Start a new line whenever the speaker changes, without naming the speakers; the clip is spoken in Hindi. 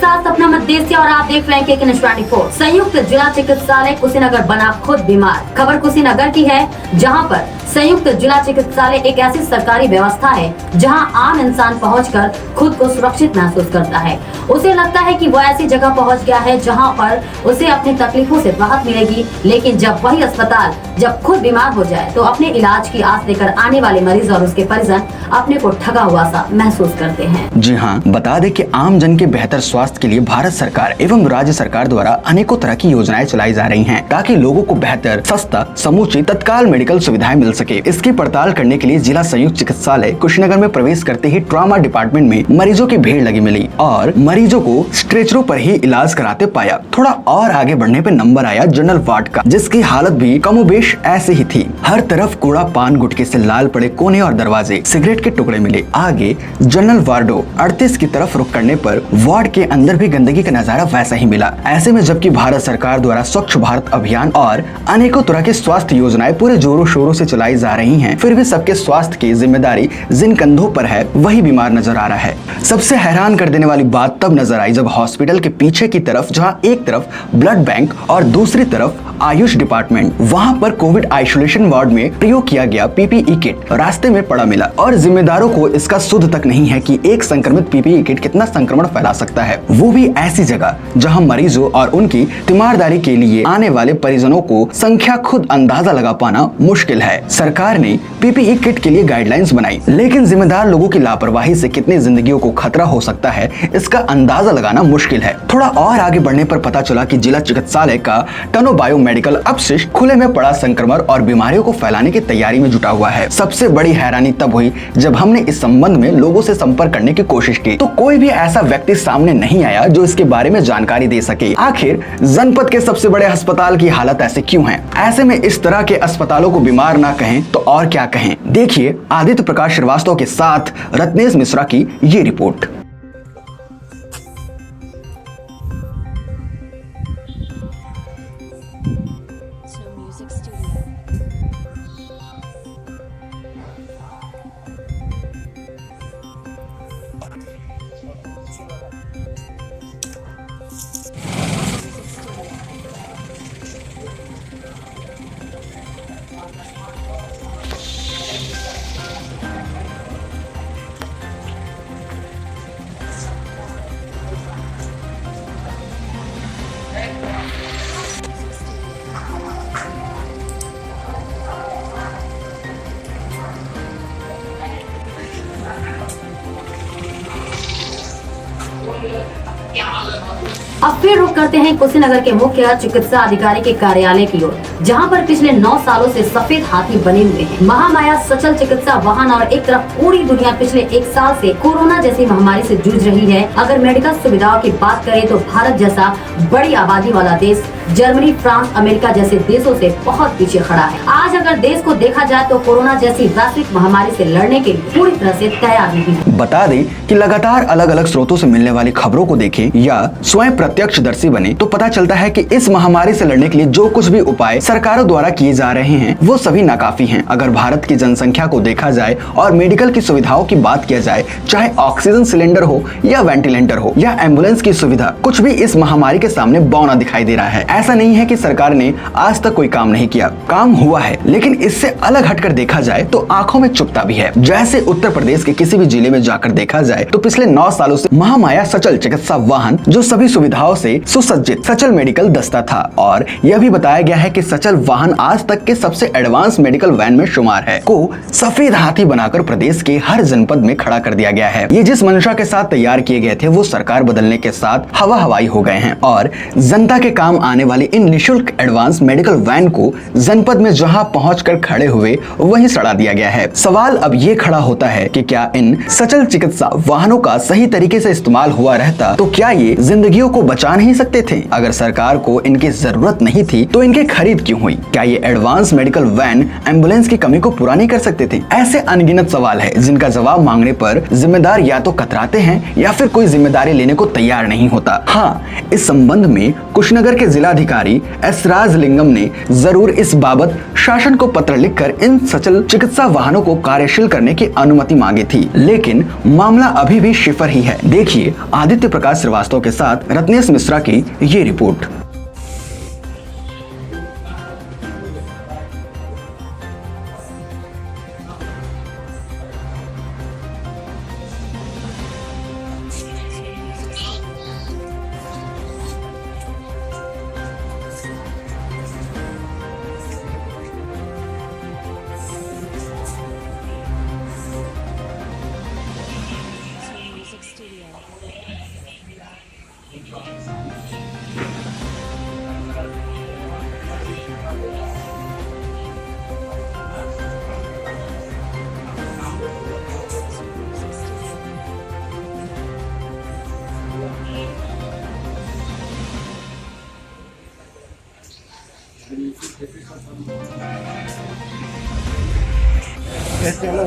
साथ सपना मदेसिया और आप देख रहे हैं KK News 24। संयुक्त जिला चिकित्सालय कुशीनगर बना खुद बीमार। खबर कुशीनगर की है, जहां पर संयुक्त जिला चिकित्सालय एक ऐसी सरकारी व्यवस्था है जहां आम इंसान पहुंचकर खुद को सुरक्षित महसूस करता है। उसे लगता है कि वो ऐसी जगह पहुंच गया है जहां पर उसे अपनी तकलीफों से राहत मिलेगी, लेकिन जब वही अस्पताल जब खुद बीमार हो जाए तो अपने इलाज की आस लेकर आने वाले मरीज और उसके परिजन अपने को ठगा हुआ सा महसूस करते हैं।
जी हाँ, बता दें कि आम जन के बेहतर स्वास्थ्य के लिए भारत सरकार एवं राज्य सरकार द्वारा अनेकों तरह की योजनाएं चलाई जा रही हैं, ताकि लोगों को बेहतर, सस्ता, समुचित, तत्काल मेडिकल सुविधाएं मिल सके। इसकी पड़ताल करने के लिए जिला संयुक्त चिकित्सालय कुशीनगर में प्रवेश करते ही ट्रॉमा डिपार्टमेंट में मरीजों की भीड़ लगी मिली और मरीजों को स्ट्रेचरों पर ही इलाज कराते पाया। थोड़ा और आगे बढ़ने पे नंबर आया जनरल वार्ड का, जिसकी हालत भी कमोबेश ऐसी ही थी। हर तरफ कूड़ा, पान गुटके से लाल पड़े कोने और दरवाजे, सिगरेट के टुकड़े मिले। आगे जनरल वार्डो 38 की तरफ रुख करने पर वार्ड के अंदर भी गंदगी का नजारा वैसा ही मिला। ऐसे में जबकि भारत सरकार द्वारा स्वच्छ भारत अभियान और अनेकों तरह की स्वास्थ्य योजनाएं पूरे जोरों शोरों से चलाई जा रही हैं, फिर भी सबके स्वास्थ्य की जिम्मेदारी जिन कंधों पर है वही बीमार नजर आ रहा है। सबसे हैरान कर देने वाली बात तब नजर आई जब हॉस्पिटल के पीछे की तरफ, जहां एक तरफ ब्लड बैंक और दूसरी तरफ आयुष डिपार्टमेंट, वहां पर कोविड आइसोलेशन वार्ड में प्रयोग किया गया PPE किट रास्ते में पड़ा मिला और जिम्मेदारों को इसका सुध तक नहीं है कि एक संक्रमित PPE किट कितना संक्रमण फैला सकता है, वो भी ऐसी जगह जहां मरीजों और उनकी तीमारदारी के लिए आने वाले परिजनों को संख्या खुद अंदाजा लगा पाना मुश्किल है। सरकार ने PPE किट के लिए गाइडलाइंस बनाई, लेकिन जिम्मेदार लोगों की लापरवाही से कितनी जिंदगियों को खतरा हो सकता है इसका अंदाजा लगाना मुश्किल है। थोड़ा और आगे बढ़ने पर पता चला कि जिला चिकित्सालय का टनो बायो मेडिकल अपशिष्ट खुले में पड़ा संक्रमण और बीमारियों को फैलाने की तैयारी में जुटा हुआ है। सबसे बड़ी हैरानी तब हुई जब हमने इस संबंध में लोगों से संपर्क करने की कोशिश की, तो कोई भी ऐसा व्यक्ति सामने नहीं आया जो इसके बारे में जानकारी दे सके। आखिर जनपद के सबसे बड़े अस्पताल की हालत ऐसे क्यों है? ऐसे में इस तरह के अस्पतालों को बीमार ना कहें तो और क्या कहें। देखिए आदित्य प्रकाश श्रीवास्तव के साथ रत्नेश मिश्रा की ये रिपोर्ट।
अब फिर रुक करते हैं कुशीनगर के मुख्य चिकित्सा अधिकारी के कार्यालय की ओर, जहां पर पिछले 9 सालों से सफेद हाथी बने हुए हैं। महामाया सचल चिकित्सा वाहन और एक तरफ पूरी दुनिया पिछले 1 साल से कोरोना जैसी महामारी से जूझ रही है। अगर मेडिकल सुविधाओं की बात करें तो भारत जैसा बड़ी आबादी वाला देश जर्मनी, फ्रांस, अमेरिका जैसे देशों से बहुत पीछे खड़ा है। आज अगर देश को देखा जाए तो कोरोना जैसी वैश्विक महामारी से लड़ने के लिए पूरी तरह से तैयार नहीं है।
बता दें कि लगातार अलग अलग स्रोतों से मिलने वाली खबरों को देखें या स्वयं प्रत्यक्षदर्शी बने तो पता चलता है कि इस महामारी से लड़ने के लिए जो कुछ भी उपाय सरकारों द्वारा किए जा रहे हैं वो सभी नाकाफी हैं। अगर भारत की जनसंख्या को देखा जाए और मेडिकल की सुविधाओं की बात किया जाए, चाहे ऑक्सीजन सिलेंडर हो या वेंटिलेटर हो या एम्बुलेंस की सुविधा, कुछ भी इस महामारी के सामने बौना दिखाई दे रहा है। ऐसा नहीं है कि सरकार ने आज तक कोई काम नहीं किया, काम हुआ है, लेकिन इससे अलग हटकर देखा जाए तो आंखों में चुभता भी है। जैसे उत्तर प्रदेश के किसी भी जिले में जाकर देखा जाए तो पिछले 9 सालों से महामाया सचल चिकित्सा वाहन, जो सभी सुविधाओं से सुसज्जित सचल मेडिकल दस्ता था, और यह भी बताया गया है कि सचल वाहन आज तक के सबसे एडवांस मेडिकल वैन में शुमार है, को सफेद हाथी बनाकर प्रदेश के हर जनपद में खड़ा कर दिया गया है। ये जिस मंशा के साथ तैयार किए गए थे वो सरकार बदलने के साथ हवा हवाई हो गए हैं और जनता के काम आने वाले इन निशुल्क एडवांस मेडिकल वैन को जनपद में जहां पहुंचकर खड़े हुए वहीं सड़ा दिया गया है। सवाल अब ये खड़ा होता है कि क्या इन सचल चिकित्सा वाहनों का सही तरीके से इस्तेमाल हुआ रहता तो क्या ये जिंदगियों को बचा नहीं सकते थे? अगर सरकार को इनकी जरूरत नहीं थी तो इनकी खरीद क्यों हुई? क्या ये एडवांस मेडिकल वैन एम्बुलेंस की कमी को पूरा नहीं कर सकते थे? ऐसे अनगिनत सवाल है जिनका जवाब मांगने पर जिम्मेदार या तो कतराते हैं या फिर कोई जिम्मेदारी लेने को तैयार नहीं होता। हाँ, इस संबंध में कुशीनगर के जिलाधिकारी एस राजलिंगम ने जरूर इस बाबत शासन को पत्र लिखकर इन सचल चिकित्सा वाहनों को कार्यशील करने की अनुमति मांगी थी, लेकिन मामला अभी भी शिफर ही है। देखिए आदित्य प्रकाश श्रीवास्तव के साथ रत्नेश मिश्रा की ये रिपोर्ट।
चलो